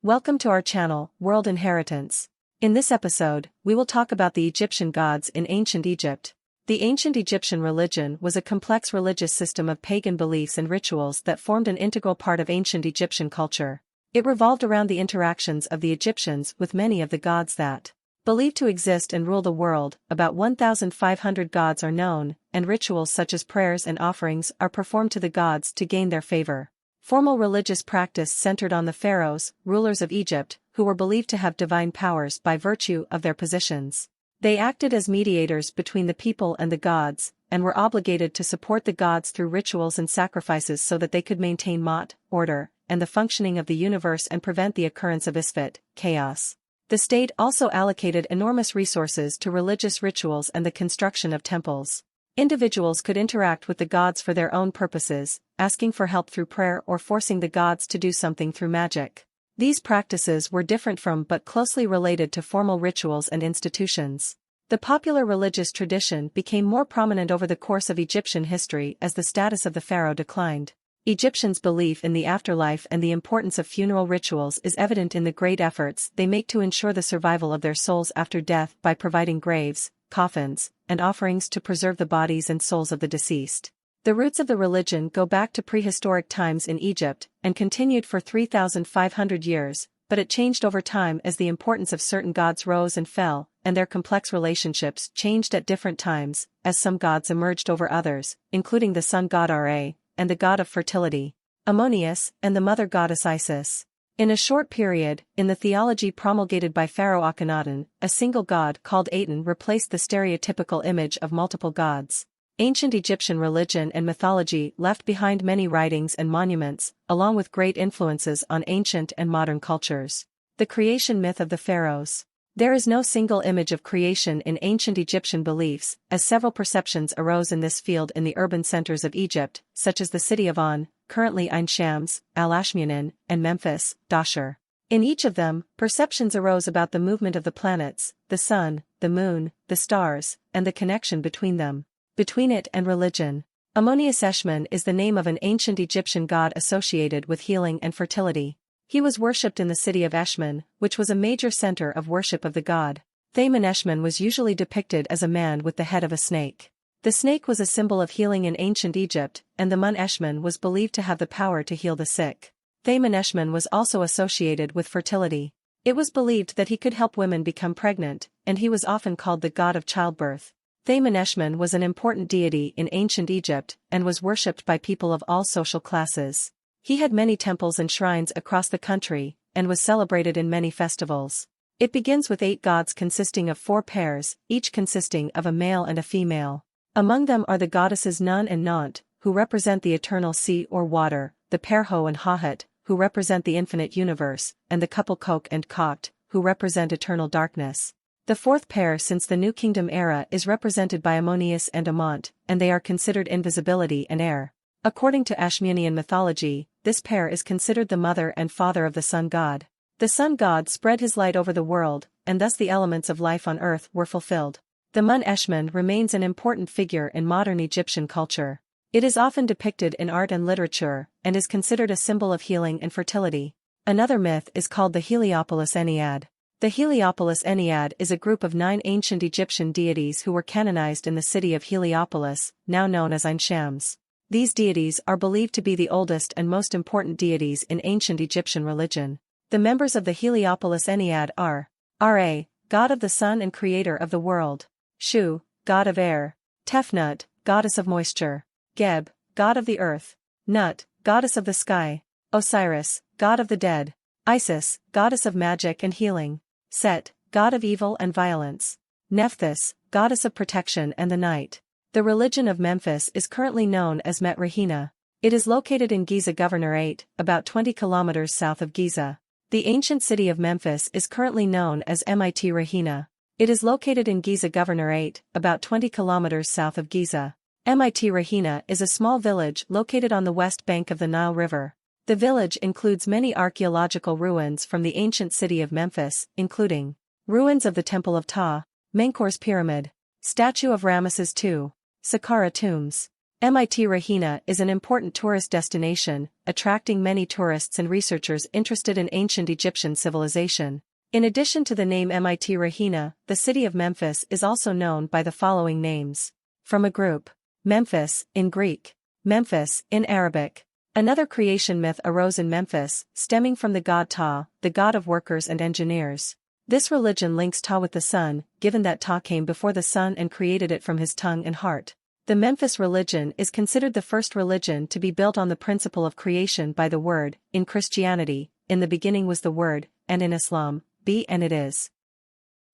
Welcome to our channel, World Inheritance. In this episode, we will talk about the Egyptian gods in ancient Egypt. The ancient Egyptian religion was a complex religious system of pagan beliefs and rituals that formed an integral part of ancient Egyptian culture. It revolved around the interactions of the Egyptians with many of the gods that believed to exist and rule the world. About 1,500 gods are known, and rituals such as prayers and offerings are performed to the gods to gain their favor. Formal religious practice centered on the pharaohs, rulers of Egypt, who were believed to have divine powers by virtue of their positions. They acted as mediators between the people and the gods, and were obligated to support the gods through rituals and sacrifices so that they could maintain order, and the functioning of the universe and prevent the occurrence of isfet, chaos. The state also allocated enormous resources to religious rituals and the construction of temples. Individuals could interact with the gods for their own purposes, asking for help through prayer or forcing the gods to do something through magic. These practices were different from but closely related to formal rituals and institutions. The popular religious tradition became more prominent over the course of Egyptian history as the status of the pharaoh declined. Egyptians' belief in the afterlife and the importance of funeral rituals is evident in the great efforts they make to ensure the survival of their souls after death by providing graves, coffins, and offerings to preserve the bodies and souls of the deceased. The roots of the religion go back to prehistoric times in Egypt and continued for 3,500 years, but it changed over time as the importance of certain gods rose and fell, and their complex relationships changed at different times, as some gods emerged over others, including the sun god Ra, and the god of fertility, Ammonius, and the mother goddess Isis. In a short period, in the theology promulgated by Pharaoh Akhenaten, a single god called Aten replaced the stereotypical image of multiple gods. Ancient Egyptian religion and mythology left behind many writings and monuments, along with great influences on ancient and modern cultures. The creation myth of the pharaohs. There is no single image of creation in ancient Egyptian beliefs, as several perceptions arose in this field in the urban centers of Egypt, such as the city of On, currently Ain Shams, Al-Ashmunin, and Memphis, Dahshur. In each of them, perceptions arose about the movement of the planets, the sun, the moon, the stars, and the connection between them. Between it and religion. Ammonius Eshmun is the name of an ancient Egyptian god associated with healing and fertility. He was worshipped in the city of Eshmun, which was a major center of worship of the god. Thaman Eshmun was usually depicted as a man with the head of a snake. The snake was a symbol of healing in ancient Egypt, and the Mun Eshmun was believed to have the power to heal the sick. Thaman Eshmun was also associated with fertility. It was believed that he could help women become pregnant, and he was often called the god of childbirth. Thaman Eshmun was an important deity in ancient Egypt and was worshipped by people of all social classes. He had many temples and shrines across the country, and was celebrated in many festivals. It begins with 8 gods consisting of 4 pairs, each consisting of a male and a female. Among them are the goddesses Nun and Nant, who represent the eternal sea or water, the pair Ho and Hahet, who represent the infinite universe, and the couple Kok and Kokt, who represent eternal darkness. The 4th pair since the New Kingdom era is represented by Ammonius and Amont, and they are considered invisibility and air. According to Ashmunian mythology, this pair is considered the mother and father of the sun god. The sun god spread his light over the world, and thus the elements of life on earth were fulfilled. The Mun Eshmun remains an important figure in modern Egyptian culture. It is often depicted in art and literature, and is considered a symbol of healing and fertility. Another myth is called the Heliopolis Ennead. The Heliopolis Ennead is a group of 9 ancient Egyptian deities who were canonized in the city of Heliopolis, now known as Ain Shams. These deities are believed to be the oldest and most important deities in ancient Egyptian religion. The members of the Heliopolis Ennead are Ra, god of the sun and creator of the world; Shu, god of air; Tefnut, goddess of moisture; Geb, god of the earth; Nut, goddess of the sky; Osiris, god of the dead; Isis, goddess of magic and healing; Set, god of evil and violence; Nephthys, goddess of protection and the night. The religion of Memphis is currently known as Met Rahina. It is located in Giza Governorate, about 20 kilometers south of Giza. The ancient city of Memphis is currently known as Mit Rahina. It is located in Giza Governorate, about 20 kilometers south of Giza. Mit Rahina is a small village located on the west bank of the Nile River. The village includes many archaeological ruins from the ancient city of Memphis, including ruins of the Temple of Ptah, Menkaur's Pyramid, statue of Ramesses II, Saqqara tombs, MIT Rahina is an important tourist destination, attracting many tourists and researchers interested in ancient Egyptian civilization. In addition to the name MIT Rahina, the city of Memphis is also known by the following names. From a group. Memphis, in Greek. Memphis, in Arabic. Another creation myth arose in Memphis, stemming from the god Ptah, the god of workers and engineers. This religion links Ptah with the sun, given that Ptah came before the sun and created it from his tongue and heart. The Memphis religion is considered the first religion to be built on the principle of creation by the Word. In Christianity, in the beginning was the Word, and in Islam, be and it is.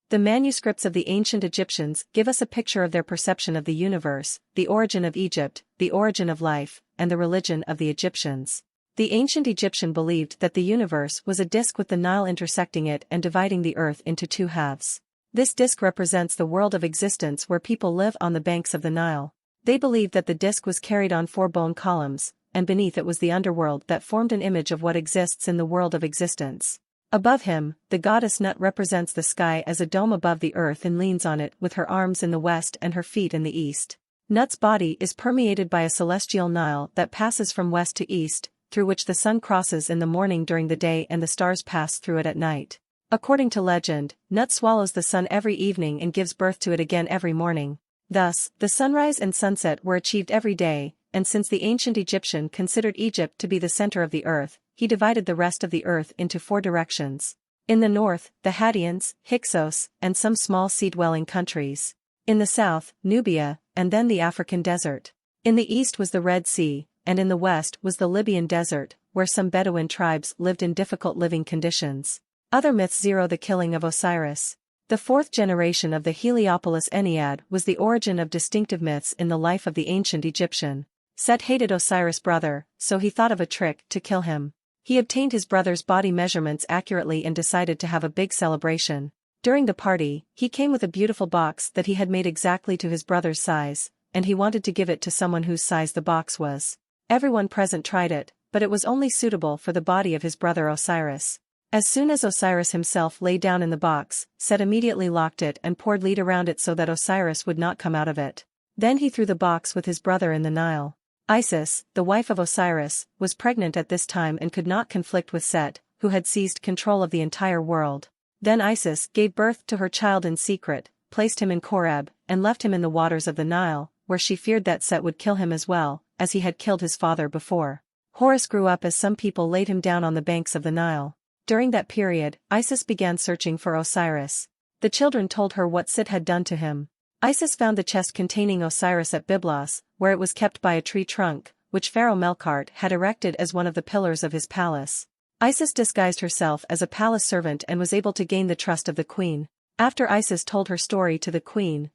The manuscripts of the ancient Egyptians give us a picture of their perception of the universe, the origin of Egypt, the origin of life, and the religion of the Egyptians. The ancient Egyptian believed that the universe was a disk with the Nile intersecting it and dividing the earth into two halves. This disk represents the world of existence where people live on the banks of the Nile. They believed that the disk was carried on four bone columns, and beneath it was the underworld that formed an image of what exists in the world of existence. Above him, the goddess Nut represents the sky as a dome above the earth and leans on it with her arms in the west and her feet in the east. Nut's body is permeated by a celestial Nile that passes from west to east, through which the sun crosses in the morning during the day and the stars pass through it at night. According to legend, Nut swallows the sun every evening and gives birth to it again every morning. Thus, the sunrise and sunset were achieved every day, and since the ancient Egyptian considered Egypt to be the center of the earth, he divided the rest of the earth into four directions. In the north, the Hadeans, Hyksos, and some small sea-dwelling countries. In the south, Nubia, and then the African desert. In the east was the Red Sea, and in the west was the Libyan desert, where some Bedouin tribes lived in difficult living conditions. Other myths zero the killing of Osiris. The fourth generation of the Heliopolis Ennead was the origin of distinctive myths in the life of the ancient Egyptian. Set hated Osiris' brother, so he thought of a trick to kill him. He obtained his brother's body measurements accurately and decided to have a big celebration. During the party, he came with a beautiful box that he had made exactly to his brother's size, and he wanted to give it to someone whose size the box was. Everyone present tried it, but it was only suitable for the body of his brother Osiris. As soon as Osiris himself lay down in the box, Set immediately locked it and poured lead around it so that Osiris would not come out of it. Then he threw the box with his brother in the Nile. Isis, the wife of Osiris, was pregnant at this time and could not conflict with Set, who had seized control of the entire world. Then Isis gave birth to her child in secret, placed him in Koreb, and left him in the waters of the Nile, where she feared that Set would kill him as well, as he had killed his father before. Horus grew up as some people laid him down on the banks of the Nile. During that period, Isis began searching for Osiris. The children told her what Set had done to him. Isis found the chest containing Osiris at Byblos, where it was kept by a tree trunk, which Pharaoh Melkart had erected as one of the pillars of his palace. Isis disguised herself as a palace servant and was able to gain the trust of the queen. After Isis told her story to the queen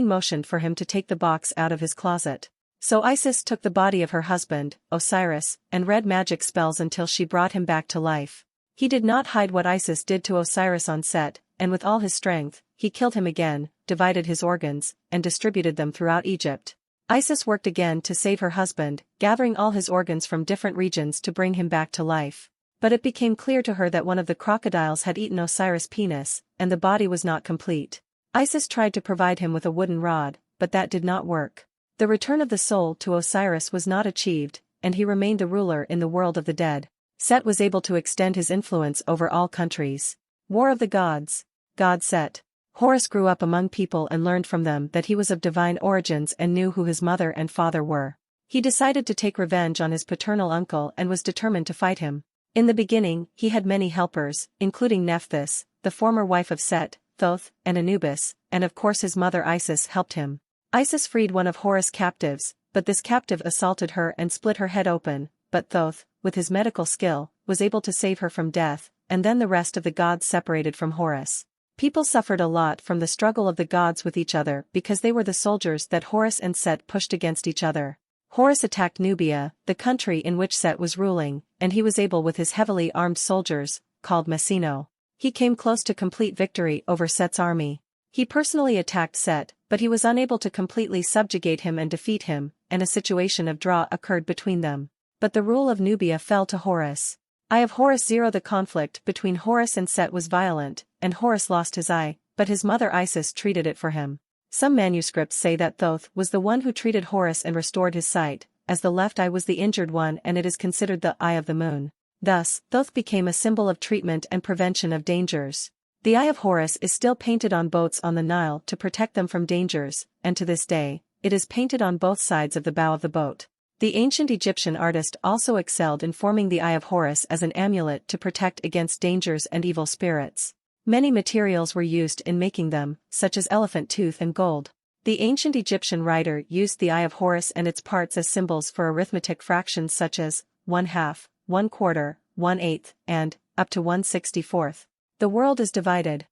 motioned for him to take the box out of his closet. So Isis took the body of her husband, Osiris, and read magic spells until she brought him back to life. He did not hide what Isis did to Osiris on Set, and with all his strength, he killed him again, divided his organs, and distributed them throughout Egypt. Isis worked again to save her husband, gathering all his organs from different regions to bring him back to life. But it became clear to her that one of the crocodiles had eaten Osiris' penis, and the body was not complete. Isis tried to provide him with a wooden rod, but that did not work. The return of the soul to Osiris was not achieved, and he remained the ruler in the world of the dead. Set was able to extend his influence over all countries. War of the Gods. God Set. Horus grew up among people and learned from them that he was of divine origins and knew who his mother and father were. He decided to take revenge on his paternal uncle and was determined to fight him. In the beginning, he had many helpers, including Nephthys, the former wife of Set, Thoth, and Anubis, and of course his mother Isis helped him. Isis freed one of Horus' captives, but this captive assaulted her and split her head open, but Thoth, with his medical skill, was able to save her from death, and then the rest of the gods separated from Horus. People suffered a lot from the struggle of the gods with each other because they were the soldiers that Horus and Set pushed against each other. Horus attacked Nubia, the country in which Set was ruling, and he was able with his heavily armed soldiers, called Messino. He came close to complete victory over Set's army. He personally attacked Set, but he was unable to completely subjugate him and defeat him, and a situation of draw occurred between them. But the rule of Nubia fell to Horus. Eye of Horus. The conflict between Horus and Set was violent, and Horus lost his eye, but his mother Isis treated it for him. Some manuscripts say that Thoth was the one who treated Horus and restored his sight, as the left eye was the injured one and it is considered the eye of the moon. Thus, Thoth became a symbol of treatment and prevention of dangers. The eye of Horus is still painted on boats on the Nile to protect them from dangers, and to this day, it is painted on both sides of the bow of the boat. The ancient Egyptian artist also excelled in forming the eye of Horus as an amulet to protect against dangers and evil spirits. Many materials were used in making them, such as elephant tooth and gold. The ancient Egyptian writer used the eye of Horus and its parts as symbols for arithmetic fractions such as 1/2, 1/4, 1/8, and up to 1/64. The world is divided.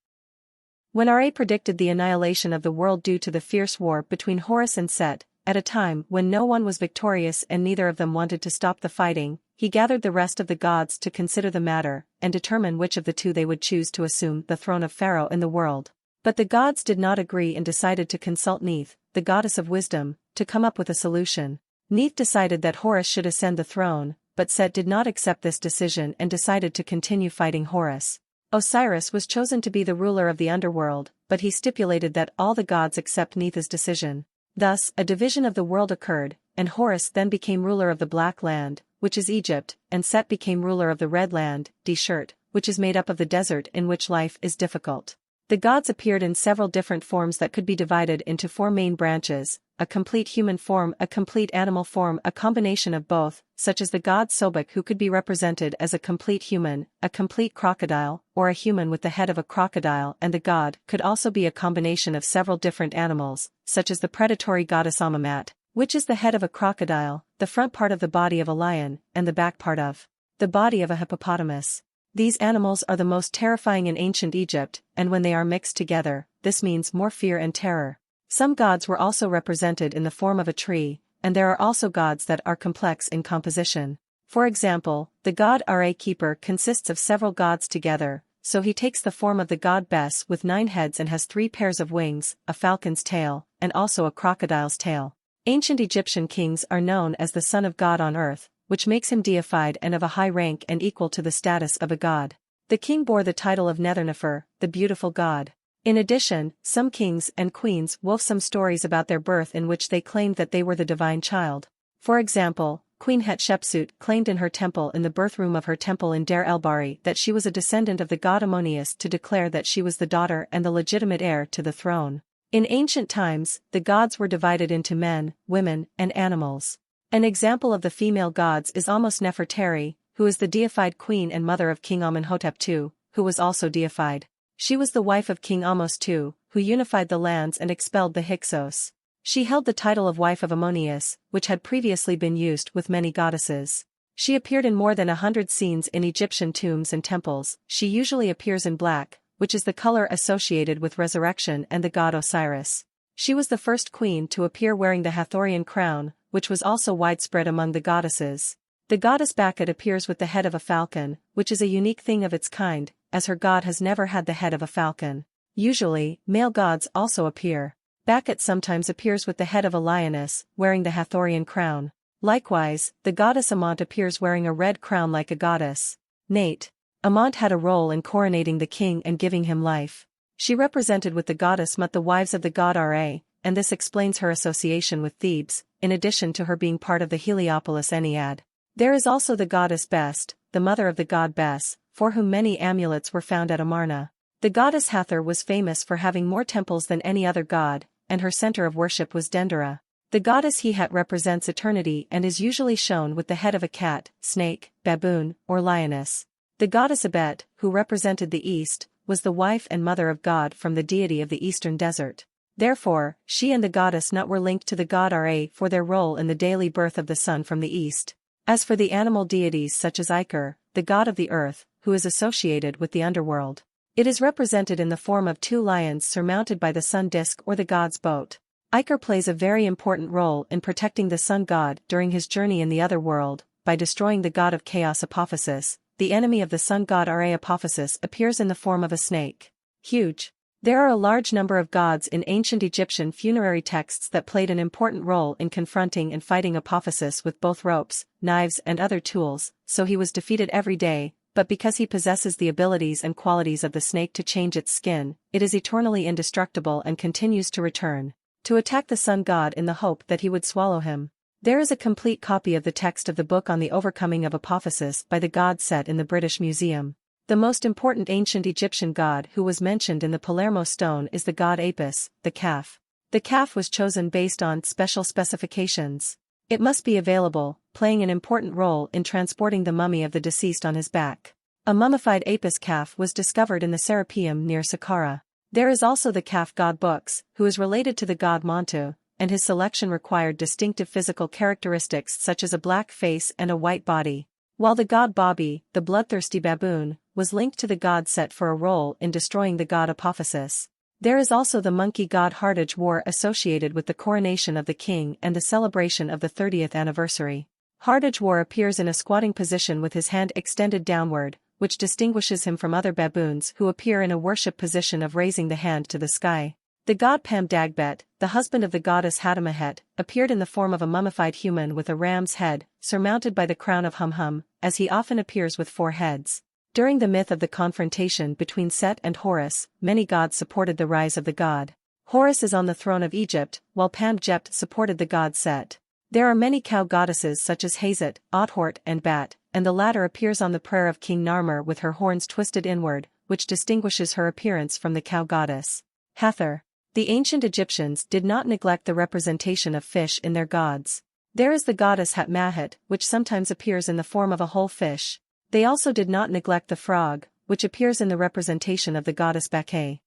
When Ra predicted the annihilation of the world due to the fierce war between Horus and Set, at a time when no one was victorious and neither of them wanted to stop the fighting, he gathered the rest of the gods to consider the matter and determine which of the two they would choose to assume the throne of Pharaoh in the world. But the gods did not agree and decided to consult Neith, the goddess of wisdom, to come up with a solution. Neith decided that Horus should ascend the throne, but Set did not accept this decision and decided to continue fighting Horus. Osiris was chosen to be the ruler of the underworld, but he stipulated that all the gods accept Neith's decision. Thus, a division of the world occurred, and Horus then became ruler of the Black Land, which is Egypt, and Set became ruler of the Red Land, Deshert, which is made up of the desert in which life is difficult. The gods appeared in several different forms that could be divided into 4 main branches: a complete human form, a complete animal form, a combination of both, such as the god Sobek who could be represented as a complete human, a complete crocodile, or a human with the head of a crocodile, and the god could also be a combination of several different animals, such as the predatory goddess Amumat, which is the head of a crocodile, the front part of the body of a lion, and the back part of the body of a hippopotamus. These animals are the most terrifying in ancient Egypt, and when they are mixed together, this means more fear and terror. Some gods were also represented in the form of a tree, and there are also gods that are complex in composition. For example, the god Ra Keeper consists of several gods together, so he takes the form of the god Bes with 9 heads and has 3 pairs of wings, a falcon's tail, and also a crocodile's tail. Ancient Egyptian kings are known as the son of God on earth, which makes him deified and of a high rank and equal to the status of a god. The king bore the title of Nefernefer, the beautiful god. In addition, some kings and queens wove some stories about their birth in which they claimed that they were the divine child. For example, Queen Hatshepsut claimed in her temple in the birth room of her temple in Der el-Bahri that she was a descendant of the god Ammonius to declare that she was the daughter and the legitimate heir to the throne. In ancient times, the gods were divided into men, women, and animals. An example of the female gods is Amos Nefertari, who is the deified queen and mother of King Amenhotep II, who was also deified. She was the wife of King Ahmose II, who unified the lands and expelled the Hyksos. She held the title of wife of Ammonius, which had previously been used with many goddesses. She appeared in more than 100 scenes in Egyptian tombs and temples. She usually appears in black, which is the color associated with resurrection and the god Osiris. She was the first queen to appear wearing the Hathorian crown, which was also widespread among the goddesses. The goddess Bakut appears with the head of a falcon, which is a unique thing of its kind, as her god has never had the head of a falcon. Usually, male gods also appear. Bakut sometimes appears with the head of a lioness, wearing the Hathorian crown. Likewise, the goddess Amant appears wearing a red crown like a goddess. Nate. Amant had a role in coronating the king and giving him life. She represented with the goddess Mut the wives of the god Ra, and this explains her association with Thebes, in addition to her being part of the Heliopolis Ennead. There is also the goddess Best, the mother of the god Bes, for whom many amulets were found at Amarna. The goddess Hathor was famous for having more temples than any other god, and her center of worship was Dendera. The goddess Hehat represents eternity and is usually shown with the head of a cat, snake, baboon, or lioness. The goddess Abet, who represented the east, was the wife and mother of God from the deity of the eastern desert. Therefore, she and the goddess Nut were linked to the god Ra for their role in the daily birth of the sun from the east. As for the animal deities such as Iker, the god of the earth, who is associated with the underworld, it is represented in the form of 2 lions surmounted by the sun disk or the god's boat. Iker plays a very important role in protecting the sun god during his journey in the other world, by destroying the god of chaos Apophysis. The enemy of the sun god Ra Apophysis appears in the form of a snake. Huge. There are a large number of gods in ancient Egyptian funerary texts that played an important role in confronting and fighting Apophysis with both ropes, knives and other tools, so he was defeated every day, but because he possesses the abilities and qualities of the snake to change its skin, it is eternally indestructible and continues to return to attack the sun god in the hope that he would swallow him. There is a complete copy of the text of the book on the overcoming of Apophysis by the god Set in the British Museum. The most important ancient Egyptian god who was mentioned in the Palermo stone is the god Apis, the calf. The calf was chosen based on special specifications. It must be available, playing an important role in transporting the mummy of the deceased on his back. A mummified Apis calf was discovered in the Serapeum near Saqqara. There is also the calf god Books, who is related to the god Montu, and his selection required distinctive physical characteristics such as a black face and a white body. While the god Babi, the bloodthirsty baboon, was linked to the god Set for a role in destroying the god Apophysis. There is also the monkey god Hardage War associated with the coronation of the king and the celebration of the 30th anniversary. Hardage War appears in a squatting position with his hand extended downward, which distinguishes him from other baboons who appear in a worship position of raising the hand to the sky. The god Pam Dagbet, the husband of the goddess Hatamahet, appeared in the form of a mummified human with a ram's head, surmounted by the crown of Hum-Hum, as he often appears with 4 heads. During the myth of the confrontation between Set and Horus, many gods supported the rise of the god. Horus is on the throne of Egypt, while Pam-Jept supported the god Set. There are many cow goddesses such as Hazet, Othort and Bat, and the latter appears on the prayer of King Narmer with her horns twisted inward, which distinguishes her appearance from the cow goddess. Hathor. The ancient Egyptians did not neglect the representation of fish in their gods. There is the goddess Hatmahet, which sometimes appears in the form of a whole fish. They also did not neglect the frog, which appears in the representation of the goddess Bacchae.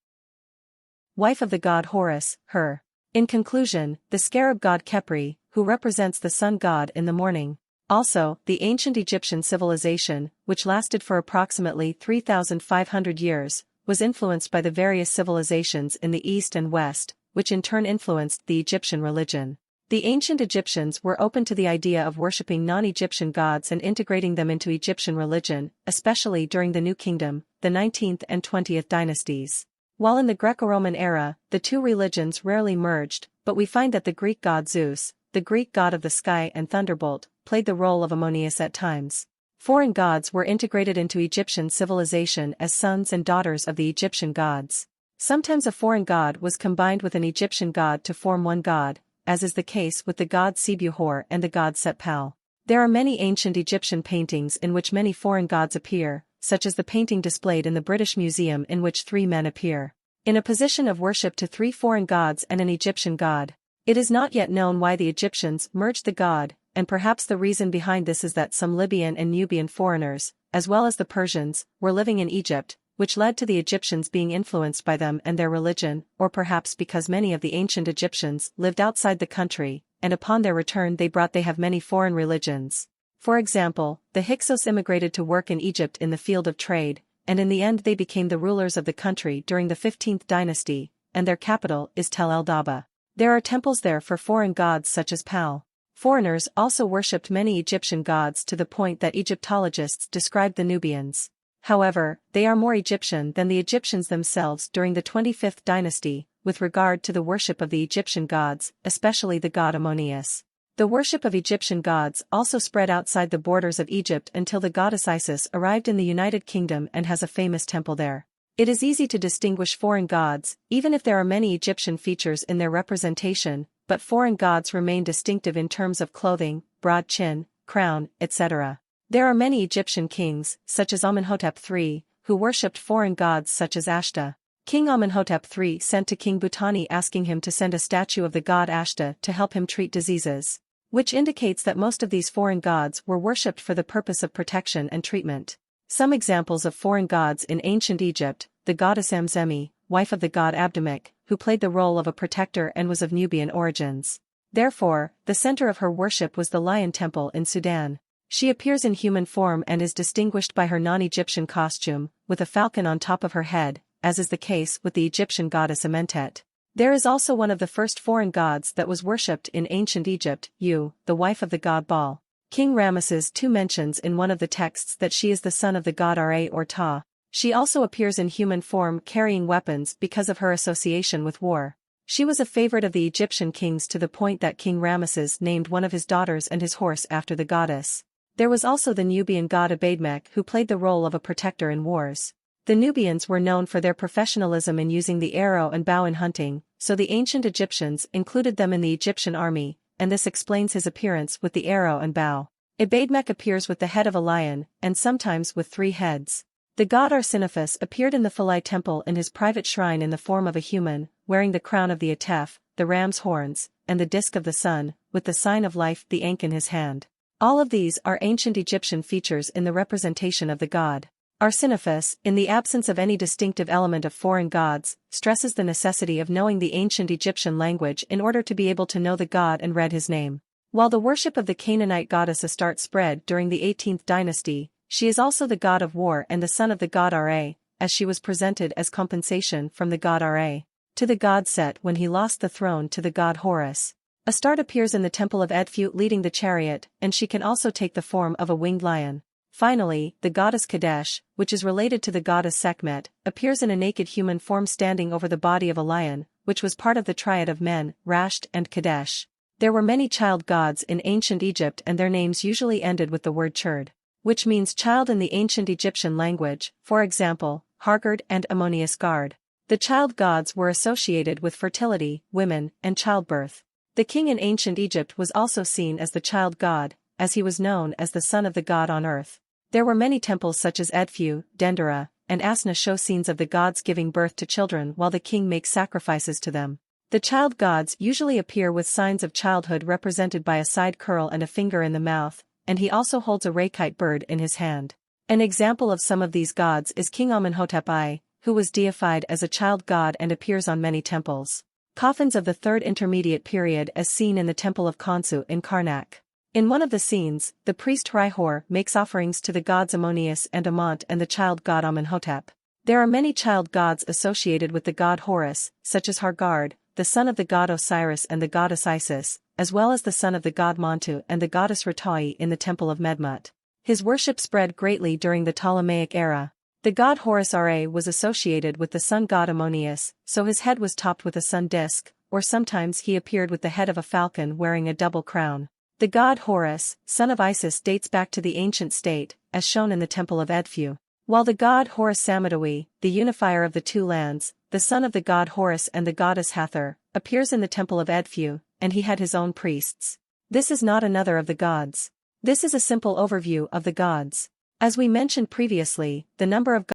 Wife of the god Horus, Her. In conclusion, the scarab god Khepri, who represents the sun god in the morning. Also, the ancient Egyptian civilization, which lasted for approximately 3,500 years, was influenced by the various civilizations in the East and West, which in turn influenced the Egyptian religion. The ancient Egyptians were open to the idea of worshipping non-Egyptian gods and integrating them into Egyptian religion, especially during the New Kingdom, the 19th and 20th dynasties. While in the Greco-Roman era, the two religions rarely merged, but we find that the Greek god Zeus, the Greek god of the sky and thunderbolt, played the role of Ammonius at times. Foreign gods were integrated into Egyptian civilization as sons and daughters of the Egyptian gods. Sometimes a foreign god was combined with an Egyptian god to form one god, as is the case with the god Sebuhor and the god Setpal. There are many ancient Egyptian paintings in which many foreign gods appear, such as the painting displayed in the British Museum in which 3 men appear in a position of worship to 3 foreign gods and an Egyptian god. It is not yet known why the Egyptians merged the god, and perhaps the reason behind this is that some Libyan and Nubian foreigners, as well as the Persians, were living in Egypt, which led to the Egyptians being influenced by them and their religion, or perhaps because many of the ancient Egyptians lived outside the country, and upon their return they have many foreign religions. For example, the Hyksos immigrated to work in Egypt in the field of trade, and in the end they became the rulers of the country during the 15th dynasty, and their capital is Tel el-Daba. There are temples there for foreign gods such as Pal. Foreigners also worshipped many Egyptian gods to the point that Egyptologists described the Nubians. However, they are more Egyptian than the Egyptians themselves during the 25th dynasty, with regard to the worship of the Egyptian gods, especially the god Ammonius. The worship of Egyptian gods also spread outside the borders of Egypt until the goddess Isis arrived in the United Kingdom and has a famous temple there. It is easy to distinguish foreign gods, even if there are many Egyptian features in their representation, but foreign gods remain distinctive in terms of clothing, broad chin, crown, etc. There are many Egyptian kings, such as Amenhotep III, who worshipped foreign gods such as Ashta. King Amenhotep III sent to King Bhutani asking him to send a statue of the god Ashta to help him treat diseases, which indicates that most of these foreign gods were worshipped for the purpose of protection and treatment. Some examples of foreign gods in ancient Egypt: the goddess Amzemi, wife of the god Abdamik, who played the role of a protector and was of Nubian origins. Therefore, the center of her worship was the Lion Temple in Sudan. She appears in human form and is distinguished by her non-Egyptian costume, with a falcon on top of her head, as is the case with the Egyptian goddess Amentet. There is also one of the first foreign gods that was worshipped in ancient Egypt, Yu, the wife of the god Baal. King Ramesses II mentions in one of the texts that she is the son of the god Ra or Ta. She also appears in human form carrying weapons because of her association with war. She was a favorite of the Egyptian kings to the point that King Ramesses named one of his daughters and his horse after the goddess. There was also the Nubian god Abademek who played the role of a protector in wars. The Nubians were known for their professionalism in using the arrow and bow in hunting, so the ancient Egyptians included them in the Egyptian army, and this explains his appearance with the arrow and bow. Abademek appears with the head of a lion, and sometimes with 3 heads. The god Arsinophus appeared in the Philae temple in his private shrine in the form of a human, wearing the crown of the Atef, the ram's horns, and the disk of the sun, with the sign of life the Ankh in his hand. All of these are ancient Egyptian features in the representation of the god. Arsinophus, in the absence of any distinctive element of foreign gods, stresses the necessity of knowing the ancient Egyptian language in order to be able to know the god and read his name. While the worship of the Canaanite goddess Astarte spread during the 18th dynasty, she is also the god of war and the son of the god Ra, as she was presented as compensation from the god Ra to the god Set when he lost the throne to the god Horus. Astarte appears in the temple of Edfu leading the chariot, and she can also take the form of a winged lion. Finally, the goddess Kadesh, which is related to the goddess Sekhmet, appears in a naked human form standing over the body of a lion, which was part of the triad of men, Rasht and Kadesh. There were many child gods in ancient Egypt and their names usually ended with the word churd, which means child in the ancient Egyptian language, for example, Hargard and Ammonius Gard. The child gods were associated with fertility, women, and childbirth. The king in ancient Egypt was also seen as the child god, as he was known as the son of the god on earth. There were many temples such as Edfu, Dendera, and Asna show scenes of the gods giving birth to children while the king makes sacrifices to them. The child gods usually appear with signs of childhood represented by a side curl and a finger in the mouth, and he also holds a Reikite bird in his hand. An example of some of these gods is King Amenhotep I, who was deified as a child god and appears on many temples. Coffins of the Third Intermediate Period as seen in the Temple of Khonsu in Karnak. In one of the scenes, the priest Hrihor makes offerings to the gods Ammonius and Amont and the child god Amenhotep. There are many child gods associated with the god Horus, such as Hargard, the son of the god Osiris and the goddess Isis, as well as the son of the god Montu and the goddess Ratai in the temple of Medmut. His worship spread greatly during the Ptolemaic era. The god Horus Ra was associated with the sun god Ammonius, so his head was topped with a sun disk, or sometimes he appeared with the head of a falcon wearing a double crown. The god Horus, son of Isis, dates back to the ancient state, as shown in the temple of Edfu. While the god Horus Samidawi, the unifier of the 2 lands, the son of the god Horus and the goddess Hathor, appears in the temple of Edfu, and he had his own priests. This is not another of the gods. This is a simple overview of the gods. As we mentioned previously, the number of